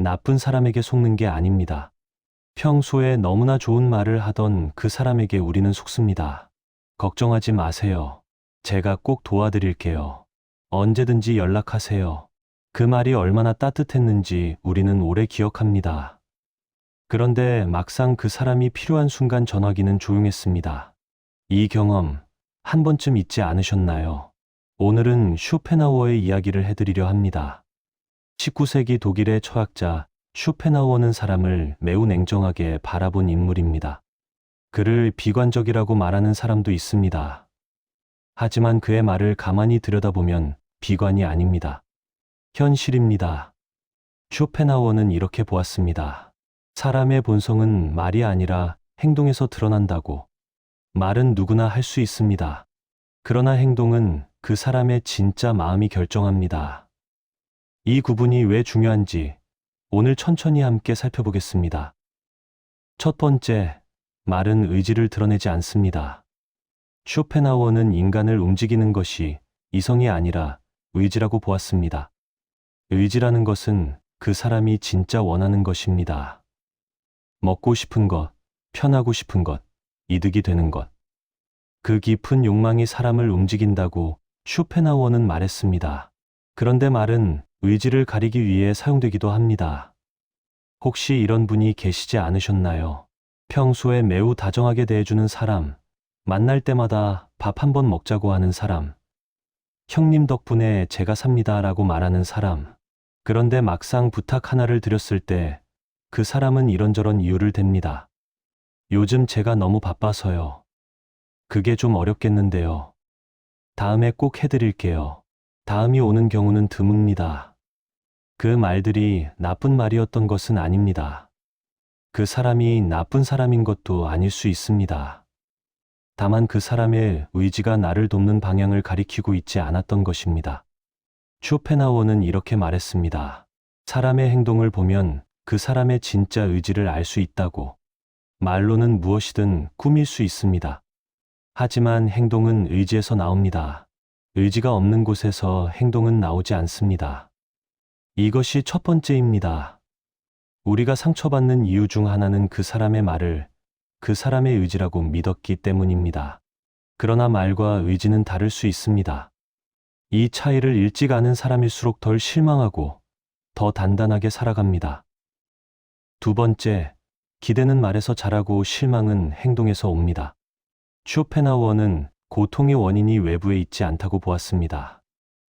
나쁜 사람에게 속는 게 아닙니다. 평소에 너무나 좋은 말을 하던 그 사람에게 우리는 속습니다. 걱정하지 마세요. 제가 꼭 도와드릴게요. 언제든지 연락하세요. 그 말이 얼마나 따뜻했는지 우리는 오래 기억합니다. 그런데 막상 그 사람이 필요한 순간 전화기는 조용했습니다. 이 경험 한 번쯤 있지 않으셨나요? 오늘은 쇼펜하우어의 이야기를 해드리려 합니다. 19세기 독일의 철학자 쇼펜하우어는 사람을 매우 냉정하게 바라본 인물입니다. 그를 비관적이라고 말하는 사람도 있습니다. 하지만 그의 말을 가만히 들여다보면 비관이 아닙니다. 현실입니다. 쇼펜하우어는 이렇게 보았습니다. 사람의 본성은 말이 아니라 행동에서 드러난다고. 말은 누구나 할 수 있습니다. 그러나 행동은 그 사람의 진짜 마음이 결정합니다. 이 구분이 왜 중요한지 오늘 천천히 함께 살펴보겠습니다. 첫 번째, 말은 의지를 드러내지 않습니다. 쇼펜하우어는 인간을 움직이는 것이 이성이 아니라 의지라고 보았습니다. 의지라는 것은 그 사람이 진짜 원하는 것입니다. 먹고 싶은 것, 편하고 싶은 것, 이득이 되는 것. 그 깊은 욕망이 사람을 움직인다고 쇼펜하우어는 말했습니다. 그런데 말은 의지를 가리기 위해 사용되기도 합니다. 혹시 이런 분이 계시지 않으셨나요? 평소에 매우 다정하게 대해주는 사람, 만날 때마다 밥 한 번 먹자고 하는 사람, 형님 덕분에 제가 삽니다 라고 말하는 사람. 그런데 막상 부탁 하나를 드렸을 때 그 사람은 이런저런 이유를 댑니다. 요즘 제가 너무 바빠서요. 그게 좀 어렵겠는데요. 다음에 꼭 해드릴게요. 다음이 오는 경우는 드뭅니다. 그 말들이 나쁜 말이었던 것은 아닙니다. 그 사람이 나쁜 사람인 것도 아닐 수 있습니다. 다만 그 사람의 의지가 나를 돕는 방향을 가리키고 있지 않았던 것입니다. 쇼펜하우어는 이렇게 말했습니다. 사람의 행동을 보면 그 사람의 진짜 의지를 알 수 있다고. 말로는 무엇이든 꾸밀 수 있습니다. 하지만 행동은 의지에서 나옵니다. 의지가 없는 곳에서 행동은 나오지 않습니다. 이것이 첫 번째입니다. 우리가 상처받는 이유 중 하나는 그 사람의 말을 그 사람의 의지라고 믿었기 때문입니다. 그러나 말과 의지는 다를 수 있습니다. 이 차이를 일찍 아는 사람일수록 덜 실망하고 더 단단하게 살아갑니다. 두 번째, 기대는 말에서 자라고 실망은 행동에서 옵니다. 쇼펜하우어는 고통의 원인이 외부에 있지 않다고 보았습니다.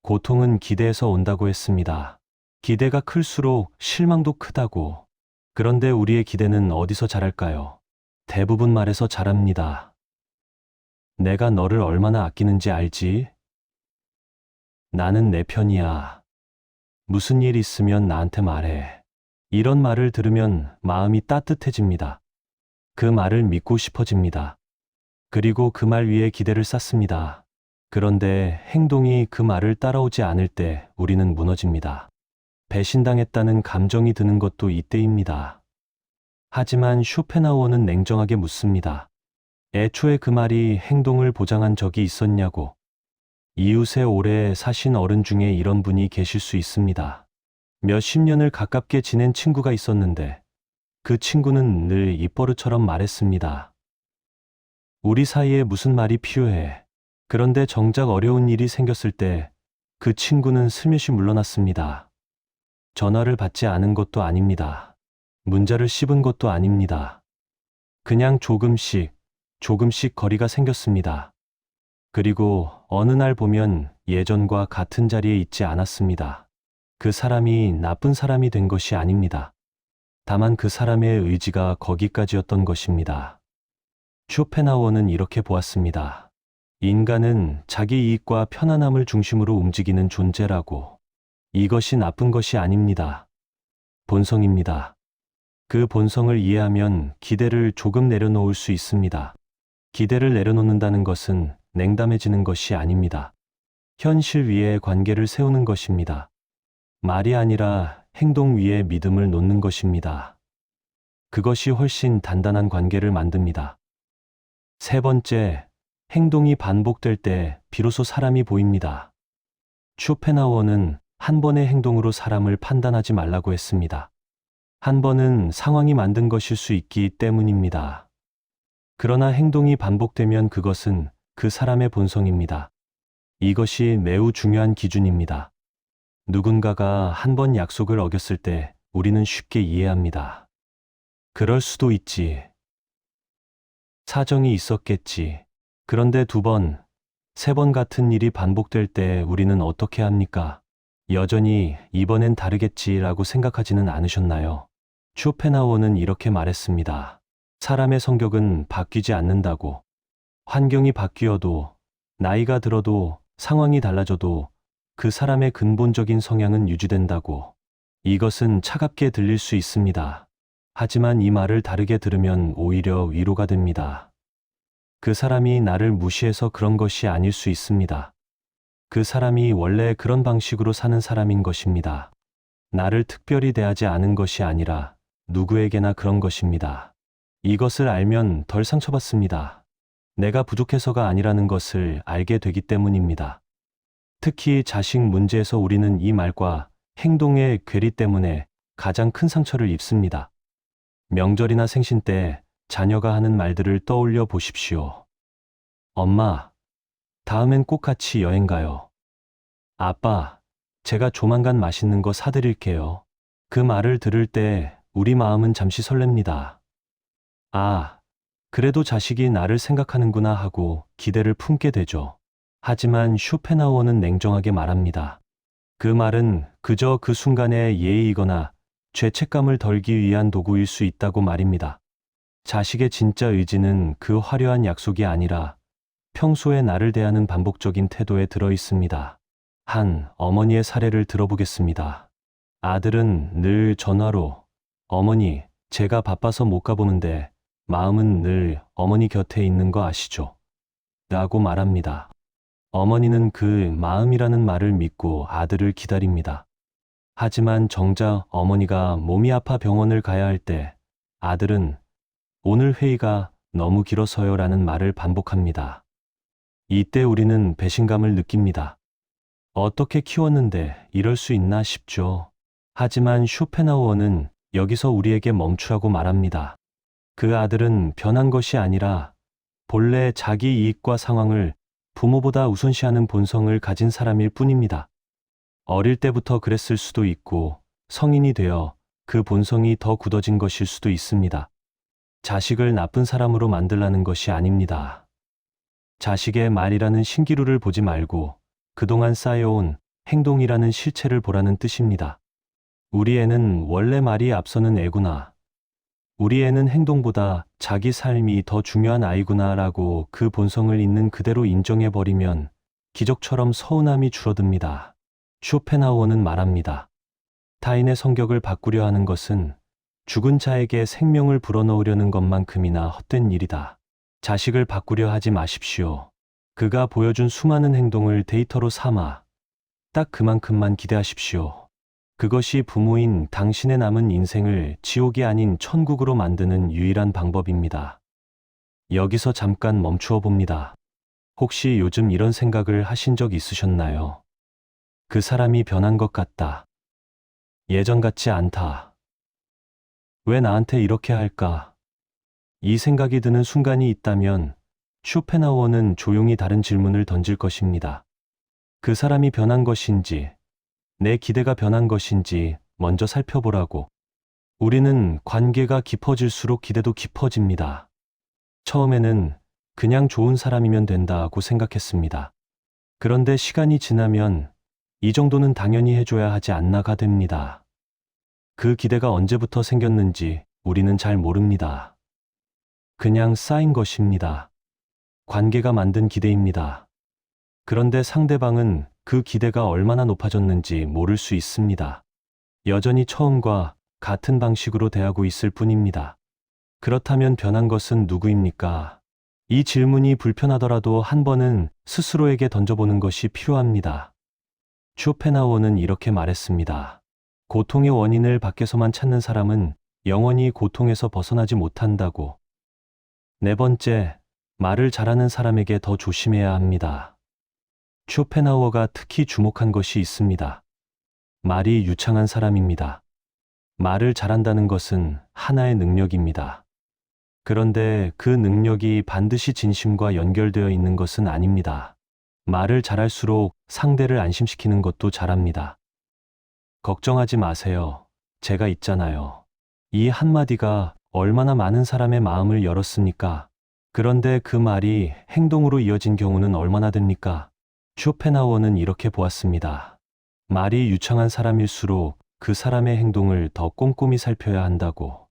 고통은 기대에서 온다고 했습니다. 기대가 클수록 실망도 크다고. 그런데 우리의 기대는 어디서 자랄까요? 대부분 말에서 자랍니다. 내가 너를 얼마나 아끼는지 알지? 나는 내 편이야. 무슨 일 있으면 나한테 말해. 이런 말을 들으면 마음이 따뜻해집니다. 그 말을 믿고 싶어집니다. 그리고 그 말 위에 기대를 쌓습니다. 그런데 행동이 그 말을 따라오지 않을 때 우리는 무너집니다. 배신당했다는 감정이 드는 것도 이때입니다. 하지만 쇼펜하우어는 냉정하게 묻습니다. 애초에 그 말이 행동을 보장한 적이 있었냐고. 이웃에 오래 사신 어른 중에 이런 분이 계실 수 있습니다. 몇십 년을 가깝게 지낸 친구가 있었는데 그 친구는 늘 입버릇처럼 말했습니다. 우리 사이에 무슨 말이 필요해. 그런데 정작 어려운 일이 생겼을 때 그 친구는 슬며시 물러났습니다. 전화를 받지 않은 것도 아닙니다. 문자를 씹은 것도 아닙니다. 그냥 조금씩 거리가 생겼습니다. 그리고 어느 날 보면 예전과 같은 자리에 있지 않았습니다. 그 사람이 나쁜 사람이 된 것이 아닙니다. 다만 그 사람의 의지가 거기까지였던 것입니다. 쇼펜하우어는 이렇게 보았습니다. 인간은 자기 이익과 편안함을 중심으로 움직이는 존재라고. 이것이 나쁜 것이 아닙니다. 본성입니다. 그 본성을 이해하면 기대를 조금 내려놓을 수 있습니다. 기대를 내려놓는다는 것은 냉담해지는 것이 아닙니다. 현실 위에 관계를 세우는 것입니다. 말이 아니라 행동 위에 믿음을 놓는 것입니다. 그것이 훨씬 단단한 관계를 만듭니다. 세 번째, 행동이 반복될 때 비로소 사람이 보입니다. 쇼펜하우어는 한 번의 행동으로 사람을 판단하지 말라고 했습니다. 한 번은 상황이 만든 것일 수 있기 때문입니다. 그러나 행동이 반복되면 그것은 그 사람의 본성입니다. 이것이 매우 중요한 기준입니다. 누군가가 한 번 약속을 어겼을 때 우리는 쉽게 이해합니다. 그럴 수도 있지. 사정이 있었겠지. 그런데 두 번, 세 번 같은 일이 반복될 때 우리는 어떻게 합니까? 여전히 이번엔 다르겠지라고 생각하지는 않으셨나요? 쇼펜하우어는 이렇게 말했습니다. 사람의 성격은 바뀌지 않는다고. 환경이 바뀌어도, 나이가 들어도, 상황이 달라져도 그 사람의 근본적인 성향은 유지된다고. 이것은 차갑게 들릴 수 있습니다. 하지만 이 말을 다르게 들으면 오히려 위로가 됩니다. 그 사람이 나를 무시해서 그런 것이 아닐 수 있습니다. 그 사람이 원래 그런 방식으로 사는 사람인 것입니다. 나를 특별히 대하지 않은 것이 아니라 누구에게나 그런 것입니다. 이것을 알면 덜 상처받습니다. 내가 부족해서가 아니라는 것을 알게 되기 때문입니다. 특히 자식 문제에서 우리는 이 말과 행동의 괴리 때문에 가장 큰 상처를 입습니다. 명절이나 생신 때 자녀가 하는 말들을 떠올려 보십시오. 엄마, 다음엔 꼭 같이 여행 가요. 아빠, 제가 조만간 맛있는 거 사드릴게요. 그 말을 들을 때 우리 마음은 잠시 설렙니다. 아, 그래도 자식이 나를 생각하는구나 하고 기대를 품게 되죠. 하지만 쇼펜하우어는 냉정하게 말합니다. 그 말은 그저 그 순간의 예의이거나 죄책감을 덜기 위한 도구일 수 있다고 말입니다. 자식의 진짜 의지는 그 화려한 약속이 아니라 평소에 나를 대하는 반복적인 태도에 들어 있습니다. 한 어머니의 사례를 들어보겠습니다. 아들은 늘 전화로 어머니, 제가 바빠서 못 가보는데 마음은 늘 어머니 곁에 있는 거 아시죠? 라고 말합니다. 어머니는 그 마음이라는 말을 믿고 아들을 기다립니다. 하지만 정작 어머니가 몸이 아파 병원을 가야 할 때 아들은 오늘 회의가 너무 길어서요 라는 말을 반복합니다. 이때 우리는 배신감을 느낍니다. 어떻게 키웠는데 이럴 수 있나 싶죠. 하지만 쇼펜하우어는 여기서 우리에게 멈추라고 말합니다. 그 아들은 변한 것이 아니라 본래 자기 이익과 상황을 부모보다 우선시하는 본성을 가진 사람일 뿐입니다. 어릴 때부터 그랬을 수도 있고 성인이 되어 그 본성이 더 굳어진 것일 수도 있습니다. 자식을 나쁜 사람으로 만들라는 것이 아닙니다. 자식의 말이라는 신기루를 보지 말고 그동안 쌓여온 행동이라는 실체를 보라는 뜻입니다. 우리 애는 원래 말이 앞서는 애구나. 우리 애는 행동보다 자기 삶이 더 중요한 아이구나 라고 그 본성을 있는 그대로 인정해버리면 기적처럼 서운함이 줄어듭니다. 쇼펜하우어는 말합니다. 타인의 성격을 바꾸려 하는 것은 죽은 자에게 생명을 불어넣으려는 것만큼이나 헛된 일이다. 자식을 바꾸려 하지 마십시오. 그가 보여준 수많은 행동을 데이터로 삼아 딱 그만큼만 기대하십시오. 그것이 부모인 당신의 남은 인생을 지옥이 아닌 천국으로 만드는 유일한 방법입니다. 여기서 잠깐 멈추어 봅니다. 혹시 요즘 이런 생각을 하신 적 있으셨나요? 그 사람이 변한 것 같다. 예전 같지 않다. 왜 나한테 이렇게 할까? 이 생각이 드는 순간이 있다면 쇼펜하우어는 조용히 다른 질문을 던질 것입니다. 그 사람이 변한 것인지, 내 기대가 변한 것인지 먼저 살펴보라고. 우리는 관계가 깊어질수록 기대도 깊어집니다. 처음에는 그냥 좋은 사람이면 된다고 생각했습니다. 그런데 시간이 지나면 이 정도는 당연히 해줘야 하지 않나가 됩니다. 그 기대가 언제부터 생겼는지 우리는 잘 모릅니다. 그냥 쌓인 것입니다. 관계가 만든 기대입니다. 그런데 상대방은 그 기대가 얼마나 높아졌는지 모를 수 있습니다. 여전히 처음과 같은 방식으로 대하고 있을 뿐입니다. 그렇다면 변한 것은 누구입니까? 이 질문이 불편하더라도 한 번은 스스로에게 던져보는 것이 필요합니다. 쇼펜하우어는 이렇게 말했습니다. 고통의 원인을 밖에서만 찾는 사람은 영원히 고통에서 벗어나지 못한다고. 네 번째, 말을 잘하는 사람에게 더 조심해야 합니다. 쇼펜하우어가 특히 주목한 것이 있습니다. 말이 유창한 사람입니다. 말을 잘한다는 것은 하나의 능력입니다. 그런데 그 능력이 반드시 진심과 연결되어 있는 것은 아닙니다. 말을 잘할수록 상대를 안심시키는 것도 잘합니다. 걱정하지 마세요. 제가 있잖아요. 이 한마디가 얼마나 많은 사람의 마음을 열었습니까? 그런데 그 말이 행동으로 이어진 경우는 얼마나 됩니까? 쇼펜하우어는 이렇게 보았습니다. 말이 유창한 사람일수록 그 사람의 행동을 더 꼼꼼히 살펴야 한다고.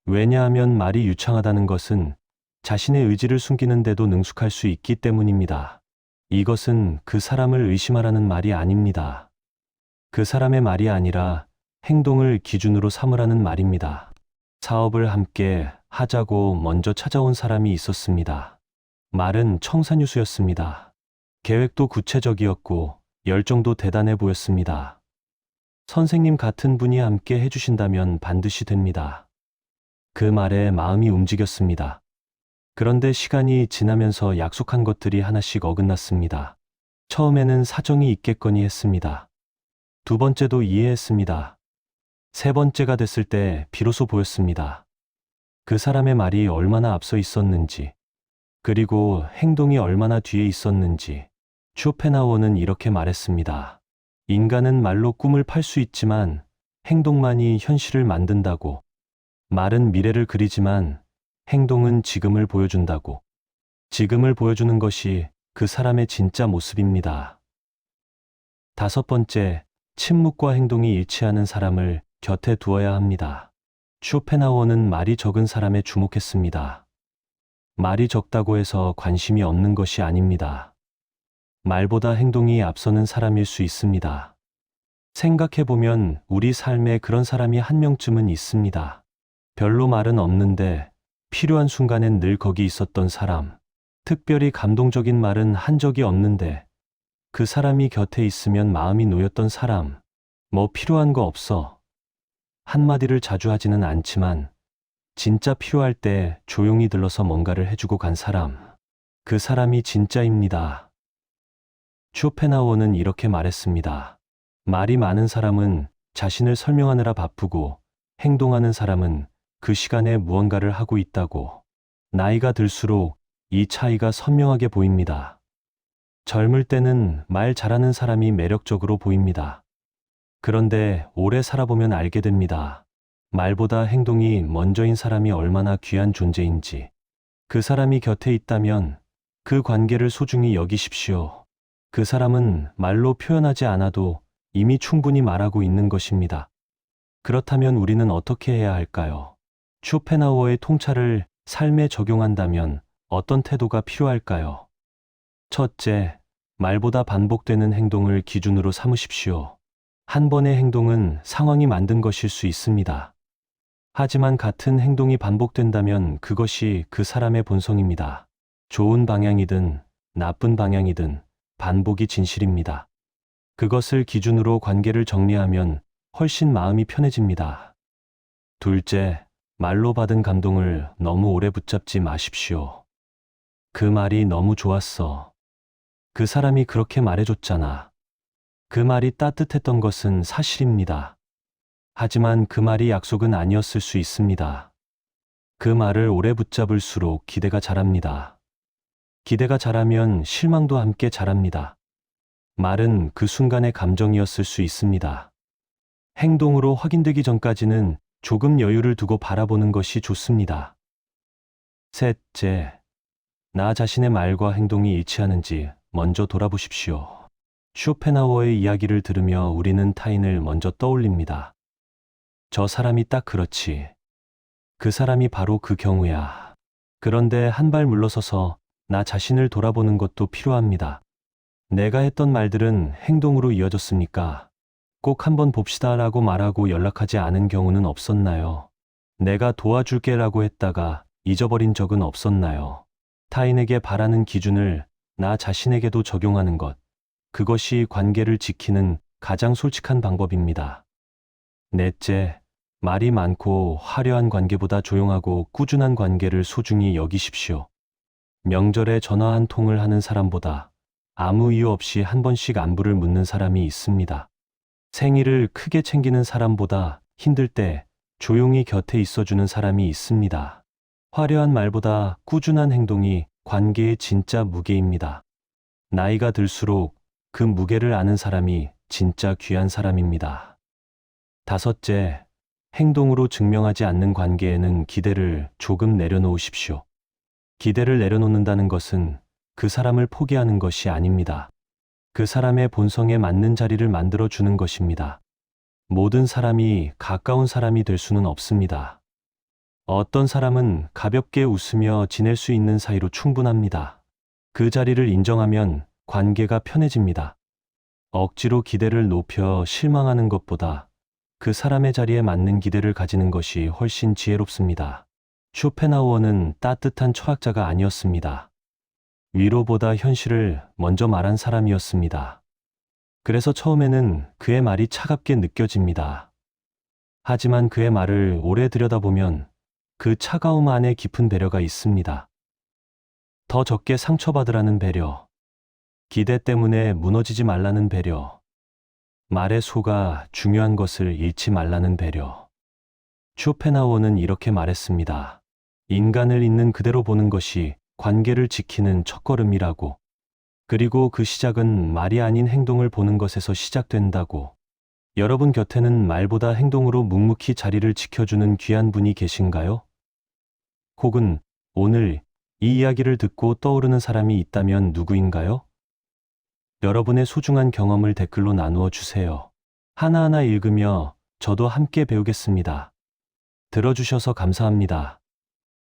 왜냐하면 말이 유창하다는 것은 자신의 의지를 숨기는데도 능숙할 수 있기 때문입니다. 이것은 그 사람을 의심하라는 말이 아닙니다. 그 사람의 말이 아니라 행동을 기준으로 삼으라는 말입니다. 사업을 함께 하자고 먼저 찾아온 사람이 있었습니다. 말은 청산유수였습니다. 계획도 구체적이었고 열정도 대단해 보였습니다. 선생님 같은 분이 함께 해주신다면 반드시 됩니다. 그 말에 마음이 움직였습니다. 그런데 시간이 지나면서 약속한 것들이 하나씩 어긋났습니다. 처음에는 사정이 있겠거니 했습니다. 두 번째도 이해했습니다. 세 번째가 됐을 때 비로소 보였습니다. 그 사람의 말이 얼마나 앞서 있었는지, 그리고 행동이 얼마나 뒤에 있었는지. 쇼펜하우어는 이렇게 말했습니다. 인간은 말로 꿈을 팔 수 있지만 행동만이 현실을 만든다고. 말은 미래를 그리지만 행동은 지금을 보여준다고. 지금을 보여주는 것이 그 사람의 진짜 모습입니다. 다섯 번째, 침묵과 행동이 일치하는 사람을 곁에 두어야 합니다. 쇼펜하우어는 말이 적은 사람에 주목했습니다. 말이 적다고 해서 관심이 없는 것이 아닙니다. 말보다 행동이 앞서는 사람일 수 있습니다. 생각해보면 우리 삶에 그런 사람이 한 명쯤은 있습니다. 별로 말은 없는데 필요한 순간엔 늘 거기 있었던 사람. 특별히 감동적인 말은 한 적이 없는데 그 사람이 곁에 있으면 마음이 놓였던 사람. 뭐 필요한 거 없어. 한마디를 자주 하지는 않지만 진짜 필요할 때 조용히 들러서 뭔가를 해주고 간 사람. 그 사람이 진짜입니다. 쇼펜하우어는 이렇게 말했습니다. 말이 많은 사람은 자신을 설명하느라 바쁘고 행동하는 사람은 그 시간에 무언가를 하고 있다고. 나이가 들수록 이 차이가 선명하게 보입니다. 젊을 때는 말 잘하는 사람이 매력적으로 보입니다. 그런데 오래 살아보면 알게 됩니다. 말보다 행동이 먼저인 사람이 얼마나 귀한 존재인지. 그 사람이 곁에 있다면 그 관계를 소중히 여기십시오. 그 사람은 말로 표현하지 않아도 이미 충분히 말하고 있는 것입니다. 그렇다면 우리는 어떻게 해야 할까요? 쇼펜하우어의 통찰을 삶에 적용한다면 어떤 태도가 필요할까요? 첫째, 말보다 반복되는 행동을 기준으로 삼으십시오. 한 번의 행동은 상황이 만든 것일 수 있습니다. 하지만 같은 행동이 반복된다면 그것이 그 사람의 본성입니다. 좋은 방향이든 나쁜 방향이든 반복이 진실입니다. 그것을 기준으로 관계를 정리하면 훨씬 마음이 편해집니다. 둘째, 말로 받은 감동을 너무 오래 붙잡지 마십시오. 그 말이 너무 좋았어. 그 사람이 그렇게 말해줬잖아. 그 말이 따뜻했던 것은 사실입니다. 하지만 그 말이 약속은 아니었을 수 있습니다. 그 말을 오래 붙잡을수록 기대가 자랍니다. 기대가 자라면 실망도 함께 자랍니다. 말은 그 순간의 감정이었을 수 있습니다. 행동으로 확인되기 전까지는 조금 여유를 두고 바라보는 것이 좋습니다. 셋째, 나 자신의 말과 행동이 일치하는지 먼저 돌아보십시오. 쇼펜하우어의 이야기를 들으며 우리는 타인을 먼저 떠올립니다. 저 사람이 딱 그렇지. 그 사람이 바로 그 경우야. 그런데 한 발 물러서서 나 자신을 돌아보는 것도 필요합니다. 내가 했던 말들은 행동으로 이어졌습니까? 꼭 한번 봅시다라고 말하고 연락하지 않은 경우는 없었나요? 내가 도와줄게라고 했다가 잊어버린 적은 없었나요? 타인에게 바라는 기준을 나 자신에게도 적용하는 것. 그것이 관계를 지키는 가장 솔직한 방법입니다. 넷째, 말이 많고 화려한 관계보다 조용하고 꾸준한 관계를 소중히 여기십시오. 명절에 전화 한 통을 하는 사람보다 아무 이유 없이 한 번씩 안부를 묻는 사람이 있습니다. 생일을 크게 챙기는 사람보다 힘들 때 조용히 곁에 있어주는 사람이 있습니다. 화려한 말보다 꾸준한 행동이 관계의 진짜 무게입니다. 나이가 들수록 그 무게를 아는 사람이 진짜 귀한 사람입니다. 다섯째, 행동으로 증명하지 않는 관계에는 기대를 조금 내려놓으십시오. 기대를 내려놓는다는 것은 그 사람을 포기하는 것이 아닙니다. 그 사람의 본성에 맞는 자리를 만들어 주는 것입니다. 모든 사람이 가까운 사람이 될 수는 없습니다. 어떤 사람은 가볍게 웃으며 지낼 수 있는 사이로 충분합니다. 그 자리를 인정하면 관계가 편해집니다. 억지로 기대를 높여 실망하는 것보다 그 사람의 자리에 맞는 기대를 가지는 것이 훨씬 지혜롭습니다. 쇼펜하우어는 따뜻한 철학자가 아니었습니다. 위로보다 현실을 먼저 말한 사람이었습니다. 그래서 처음에는 그의 말이 차갑게 느껴집니다. 하지만 그의 말을 오래 들여다보면 그 차가움 안에 깊은 배려가 있습니다. 더 적게 상처받으라는 배려, 기대 때문에 무너지지 말라는 배려, 말의 소가 중요한 것을 잃지 말라는 배려. 쇼펜하우어는 이렇게 말했습니다. 인간을 있는 그대로 보는 것이 관계를 지키는 첫걸음이라고. 그리고 그 시작은 말이 아닌 행동을 보는 것에서 시작된다고. 여러분 곁에는 말보다 행동으로 묵묵히 자리를 지켜주는 귀한 분이 계신가요? 혹은 오늘 이 이야기를 듣고 떠오르는 사람이 있다면 누구인가요? 여러분의 소중한 경험을 댓글로 나누어 주세요. 하나하나 읽으며 저도 함께 배우겠습니다. 들어주셔서 감사합니다.